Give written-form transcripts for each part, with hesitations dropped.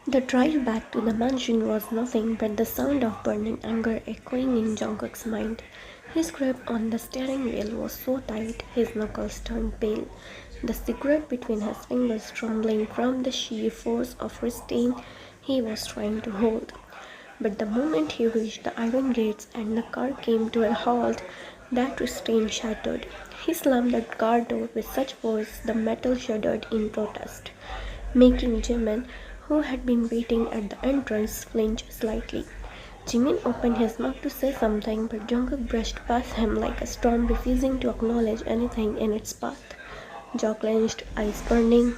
The drive back to the mansion was nothing but the sound of burning anger echoing in Jungkook's mind. His grip on the steering wheel was so tight his knuckles turned pale, the cigarette between his fingers trembling from the sheer force of restraint he was trying to hold. But the moment he reached the iron gates and the car came to a halt, that restraint shattered. He slammed the car door with such force the metal shuddered in protest, making Jimin, who had been waiting at the entrance, flinch slightly. Jimin opened his mouth to say something, but Jungkook brushed past him like a storm, refusing to acknowledge anything in its path. Jaw clenched, eyes burning,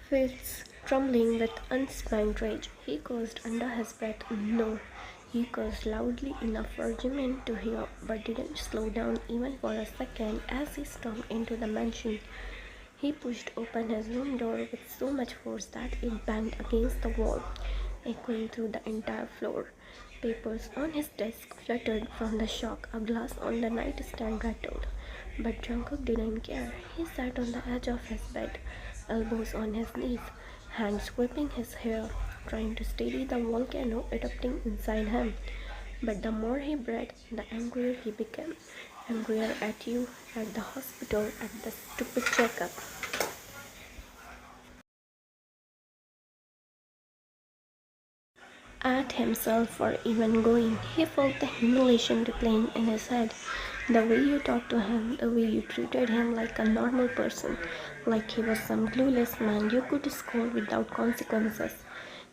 fists trembling with unspanked rage. He cursed under his breath, no. He cursed loudly enough for Jimin to hear, but didn't slow down even for a second as he stormed into the mansion. He pushed open his room door with so much force that it banged against the wall, echoing through the entire floor. Papers on his desk fluttered from the shock. A glass on the nightstand rattled. But Jungkook didn't care. He sat on the edge of his bed, elbows on his knees, hands gripping his hair, trying to steady the volcano erupting inside him. But the more he breathed, the angrier he became. Angrier at you, at the hospital, at the stupid checkup. At himself for even going. He felt the humiliation replaying in his head. The way you talked to him, the way you treated him like a normal person, like he was some clueless man you could scold without consequences.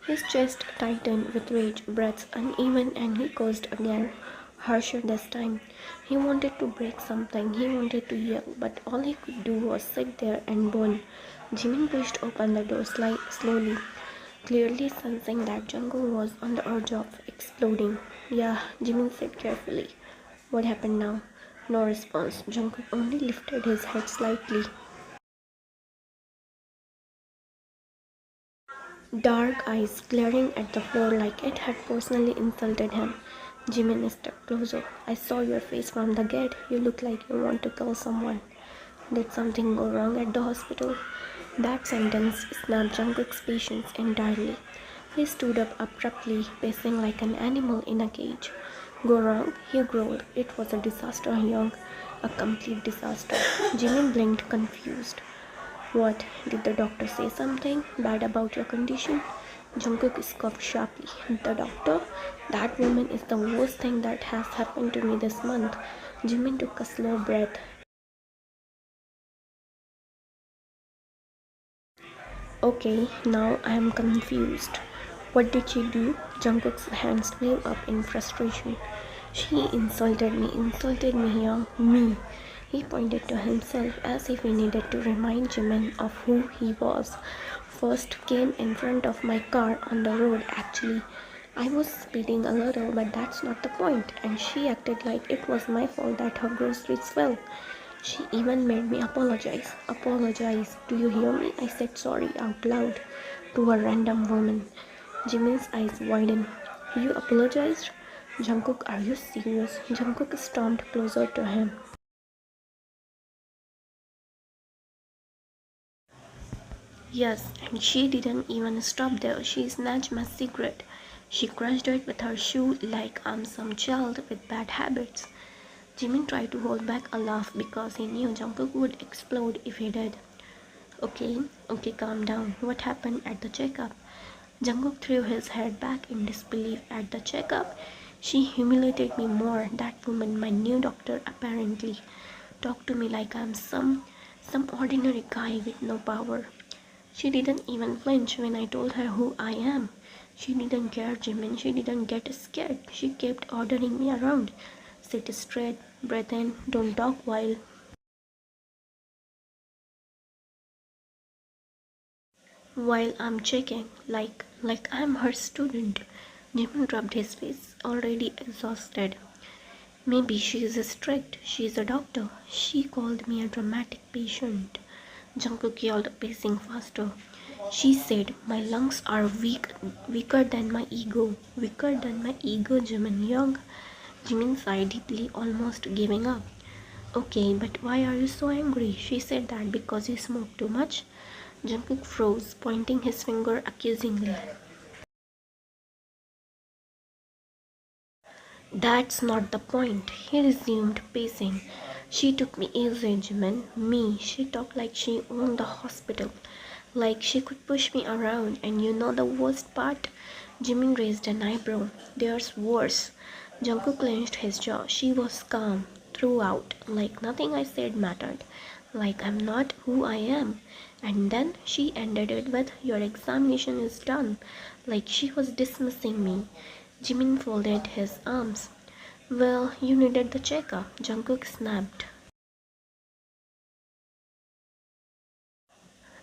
His chest tightened with rage, breaths uneven, and he cursed again, harsher this time. He wanted to break something, he wanted to yell, but all he could do was sit there and burn. Jimin pushed open the door slowly, clearly sensing that Jungkook was on the edge of exploding. Yeah, Jimin said carefully. What happened now? No response. Jungkook only lifted his head slightly. Dark eyes glaring at the floor like it had personally insulted him. Jimin stepped closer. I saw your face from the gate. You look like you want to kill someone. Did something go wrong at the hospital? That sentence snapped Jungkook's patience entirely. He stood up abruptly, pacing like an animal in a cage. Go wrong? He growled. It was a disaster, Young. A complete disaster. Jimin blinked, confused. What? Did the doctor say something bad about your condition? Jungkook scoffed sharply. The doctor? That woman is the worst thing that has happened to me this month. Jimin took a slow breath. Okay, now I am confused. What did she do? Jungkook's hands flew up in frustration. She insulted me here, me. He pointed to himself as if he needed to remind Jimin of who he was. First came in front of my car on the road actually. I was speeding a little, but that's not the point. And she acted like it was my fault that her groceries fell. She even made me apologize. Apologize. Do you hear me? I said sorry out loud to a random woman. Jimin's eyes widened. You apologized? Jungkook, are you serious? Jungkook stormed closer to him. Yes, and she didn't even stop there. She snatched my cigarette. She crushed it with her shoe like I'm some child with bad habits. Jimin tried to hold back a laugh because he knew Jungkook would explode if he did. Okay, calm down. What happened at the checkup? Jungkook threw his head back in disbelief at the checkup. She humiliated me more. That woman, my new doctor, apparently talked to me like I'm some ordinary guy with no power. She didn't even flinch when I told her who I am. She didn't care, Jimin. She didn't get scared. She kept ordering me around. Sit straight, breathe in, don't talk while I'm checking, like I'm her student. Jimin rubbed his face, already exhausted. Maybe she is strict. She is a doctor. She called me a dramatic patient. Jungkook yelled, pacing faster. She said, my lungs are weaker than my ego. Weaker than my ego, Jimin Young. Jimin sighed deeply, almost giving up. Okay, but why are you so angry? She said that because you smoke too much. Jungkook froze, pointing his finger accusingly. That's not the point, he resumed, pacing. She took me easy, Jimin. Me, she talked like she owned the hospital. Like she could push me around, and you know the worst part? Jimin raised an eyebrow. There's worse. Jungkook clenched his jaw. She was calm throughout, like nothing I said mattered. Like I'm not who I am. And then she ended it with, your examination is done. Like she was dismissing me. Jimin folded his arms. Well, you needed the checkup, Jungkook snapped.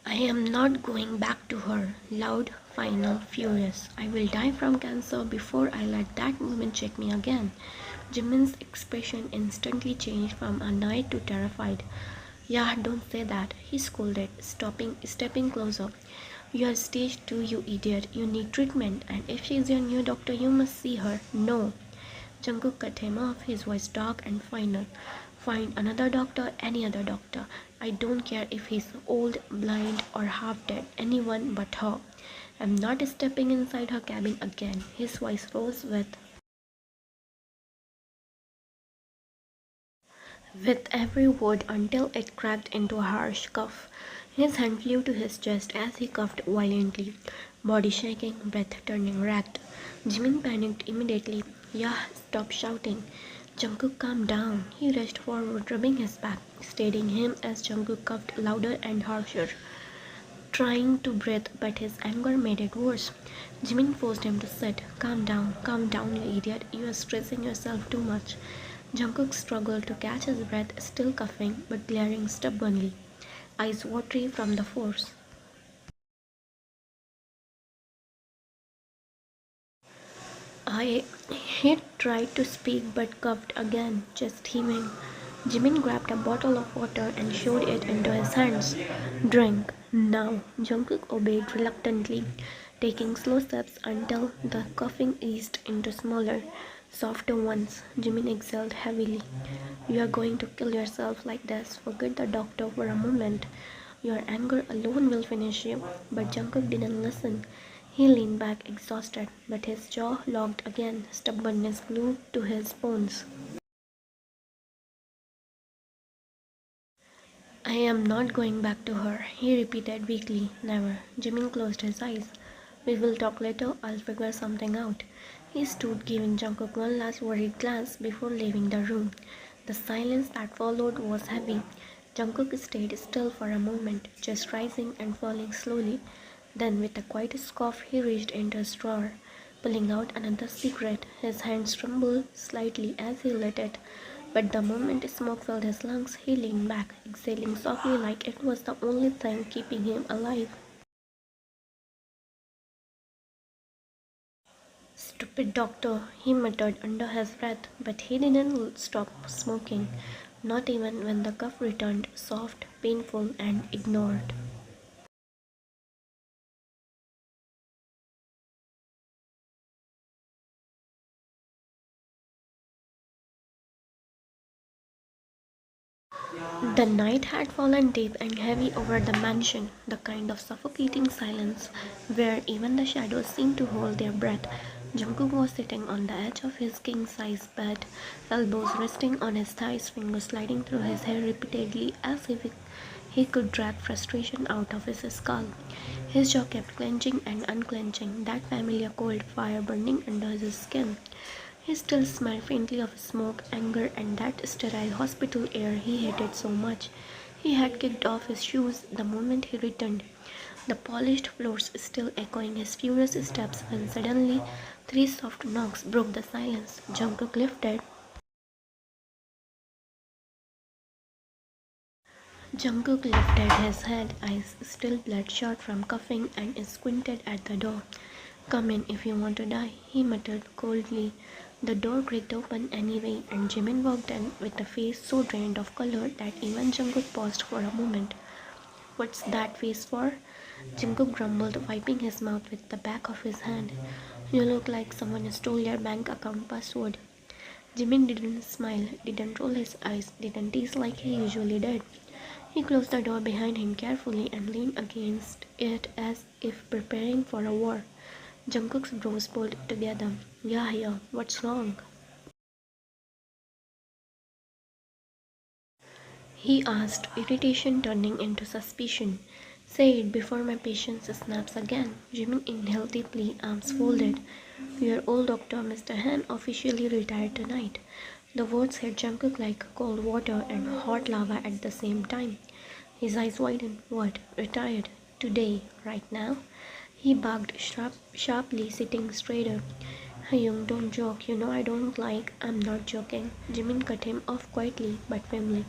I am not going back to her. Loud, final, furious. I will die from cancer before I let that woman check me again. Jimin's expression instantly changed from annoyed to terrified. Yeah, don't say that, he scolded, stepping closer. You are stage 2, you idiot. You need treatment, and if she is your new doctor, you must see her. No. Jungkook cut him off, his voice dark and final. Find another doctor, any other doctor. I don't care if he's old, blind, or half dead. Anyone but her. I'm not stepping inside her cabin again. His voice rose with every word until it cracked into a harsh cough. His hand flew to his chest as he coughed violently, body shaking, breath turning ragged. Jimin panicked immediately. Yeah, stop shouting. Jungkook, calm down. He rushed forward, rubbing his back, steadying him as Jungkook coughed louder and harsher, trying to breathe, but his anger made it worse. Jimin forced him to sit. Calm down, you idiot. You are stressing yourself too much. Jungkook struggled to catch his breath, still coughing, but glaring stubbornly, eyes watery from the force. I He tried to speak but coughed again, just heaving. Jimin grabbed a bottle of water and shoved it into his hands. Drink, now. Jungkook obeyed reluctantly, taking slow steps until the coughing eased into smaller, softer ones. Jimin exhaled heavily. You are going to kill yourself like this. Forget the doctor for a moment. Your anger alone will finish you. But Jungkook didn't listen. He leaned back exhausted, but his jaw locked again, stubbornness glued to his bones. I am not going back to her, he repeated weakly. Never. Jimin closed his eyes. We will talk later, I'll figure something out. He stood, giving Jungkook one last worried glance before leaving the room. The silence that followed was heavy. Jungkook stayed still for a moment, just rising and falling slowly. Then, with a quiet scoff, he reached into his drawer, pulling out another cigarette. His hands trembled slightly as he lit it. But the moment smoke filled his lungs, he leaned back, exhaling softly like it was the only thing keeping him alive. Stupid doctor, he muttered under his breath, but he didn't stop smoking, not even when the cough returned, soft, painful, and ignored. The night had fallen deep and heavy over the mansion, the kind of suffocating silence where even the shadows seemed to hold their breath. Jungkook was sitting on the edge of his king-size bed, elbows resting on his thighs, fingers sliding through his hair repeatedly as if he could drag frustration out of his skull. His jaw kept clenching and unclenching, that familiar cold fire burning under his skin. He still smelled faintly of smoke, anger, and that sterile hospital air he hated so much. He had kicked off his shoes the moment he returned, the polished floors still echoing his furious steps when suddenly three soft knocks broke the silence. Jungkook lifted his head, eyes still bloodshot from coughing, and squinted at the door. Come in if you want to die, he muttered coldly. The door creaked open anyway, and Jimin walked in with a face so drained of color that even Jungkook paused for a moment. What's that face for? Jungkook grumbled, wiping his mouth with the back of his hand. You look like someone stole your bank account password. Jimin didn't smile, didn't roll his eyes, didn't tease like he usually did. He closed the door behind him carefully and leaned against it as if preparing for a war. Jungkook's brows pulled together. Yeah, what's wrong? He asked, irritation turning into suspicion. Say it before my patience snaps again. Jimin inhaled deeply, arms folded. Your old doctor, Mr. Han, officially retired tonight. The words hit Jungkook like cold water and hot lava at the same time. His eyes widened. What? Retired? Today? Right now? He barked sharply, sitting straighter. Taehyung, don't joke. You know I don't like. I'm not joking. Jimin cut him off quietly but firmly.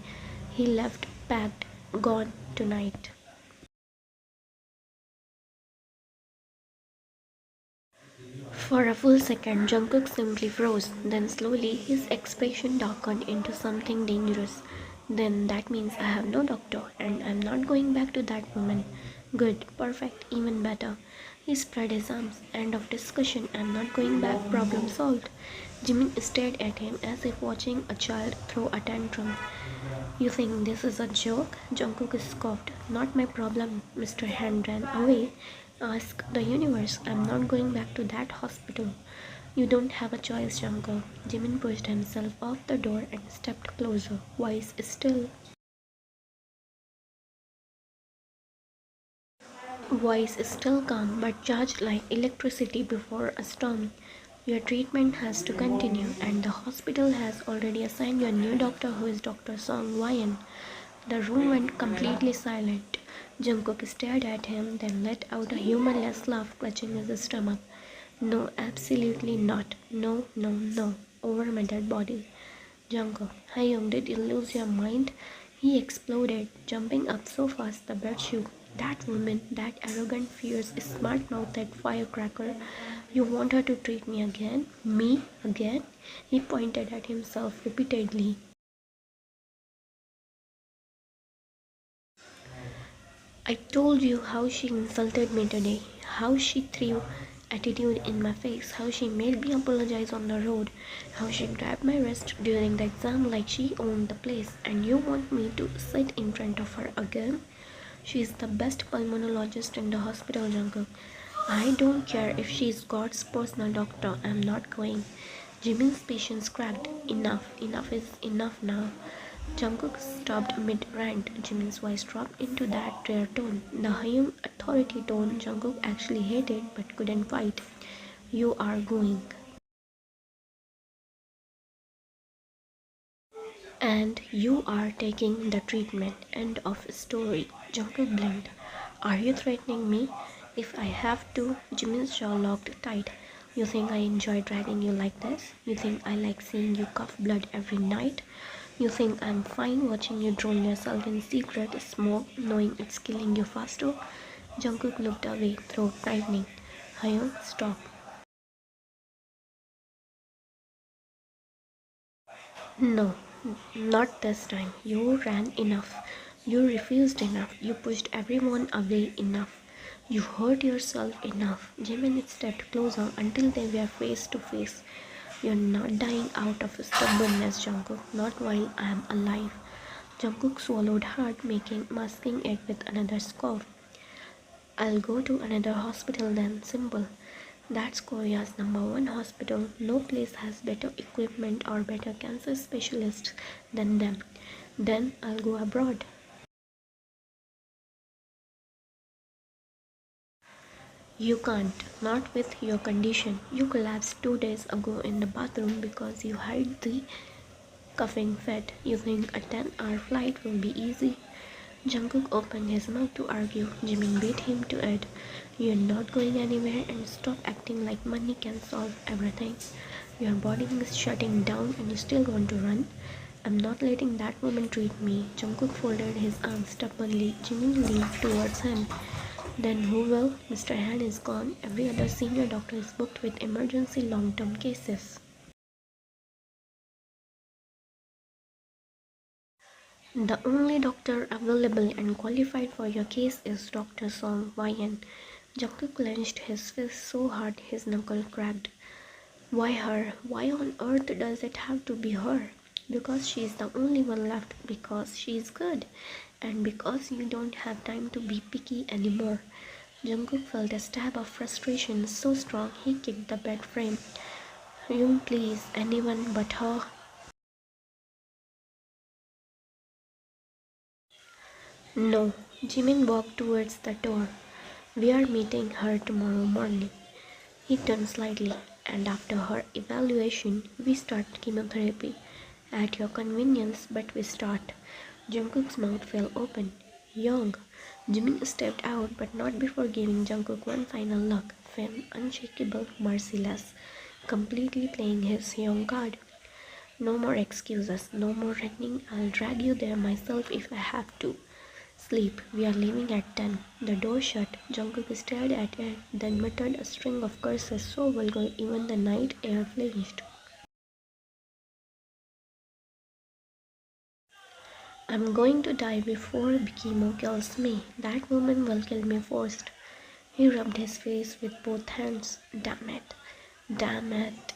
He left, packed, gone tonight. For a full second, Jungkook simply froze. Then slowly, his expression darkened into something dangerous. Then that means I have no doctor, and I'm not going back to that woman. Good, perfect, even better. He spread his arms. End of discussion. I'm not going back. Problem solved. Jimin stared at him as if watching a child throw a tantrum. You think this is a joke? Jungkook scoffed. Not my problem. Mr. Han ran away. Ask the universe. I'm not going back to that hospital. You don't have a choice, Jungkook. Jimin pushed himself off the door and stepped closer, voice still calm but charged like electricity before a storm. Your treatment has to continue, and the hospital has already assigned your new doctor, who is Dr. Song Wyan. The room went completely silent. Jungkook stared at him, then let out a humorless laugh, clutching his stomach. No, absolutely not. No, no, no. Over my dead body. Jungkook, Taehyung, did you lose your mind? He exploded, jumping up so fast the bed shook. That woman, that arrogant, fierce, smart-mouthed firecracker. You want her to treat me again? Me? Again? He pointed at himself repeatedly. I told you how she insulted me today, how she threw attitude in my face, how she made me apologize on the road, how she grabbed my wrist during the exam like she owned the place, and you want me to sit in front of her again? She is the best pulmonologist in the hospital, Jungkook. I don't care if she's God's personal doctor, I'm not going. Jimin's patience cracked. Enough is enough now. Jungkook stopped mid-rant. Jimin's voice dropped into that rare tone, the high authority tone Jungkook actually hated but couldn't fight. You are going. And you are taking the treatment. End of story. Jungkook blinked. Are you threatening me? If I have to, Jimin's jaw locked tight. You think I enjoy dragging you like this? You think I like seeing you cough blood every night? You think I'm fine watching you drown yourself in secret smoke, knowing it's killing you faster? Jungkook looked away, throat tightening. Hyun, stop. No, not this time. You ran enough. You refused enough. You pushed everyone away enough. You hurt yourself enough. Jimin stepped closer until they were face to face. You're not dying out of stubbornness, Jungkook. Not while I am alive. Jungkook swallowed hard, masking it with another scoff. I'll go to another hospital then. Simple. That's Korea's #1 hospital. No place has better equipment or better cancer specialists than them. Then I'll go abroad. You can't. Not with your condition. You collapsed 2 days ago in the bathroom because you hid the coughing fit. You think a 10-hour flight will be easy? Jungkook opened his mouth to argue. Jimin beat him to it. You're not going anywhere, and stop acting like money can solve everything. Your body is shutting down and you still want to run. I'm not letting that woman treat me. Jungkook folded his arms stubbornly. Jimin leaned towards him. Then who will? Mr. Han is gone. Every other senior doctor is booked with emergency long-term cases. The only doctor available and qualified for your case is Dr. Song Wyan. Jungkook clenched his fist so hard his knuckle cracked. Why her? Why on earth does it have to be her? Because she's the only one left, because she's good, and because you don't have time to be picky anymore. Jungkook felt a stab of frustration so strong he kicked the bed frame. Young, please, anyone but her. No. Jimin walked towards the door. We are meeting her tomorrow morning. He turned slightly, and after her evaluation, we start chemotherapy. At your convenience, but we start. Jungkook's mouth fell open. Young. Jimin stepped out, but not before giving Jungkook one final look. Firm, unshakable, merciless, completely playing his young card. No more excuses, no more running. I'll drag you there myself if I have to. Sleep. We are leaving at 10. The door shut. Jungkook stared at it, then muttered a string of curses so vulgar even the night air flinched. I'm going to die before chemo kills me. That woman will kill me first. He rubbed his face with both hands. Damn it. Damn it.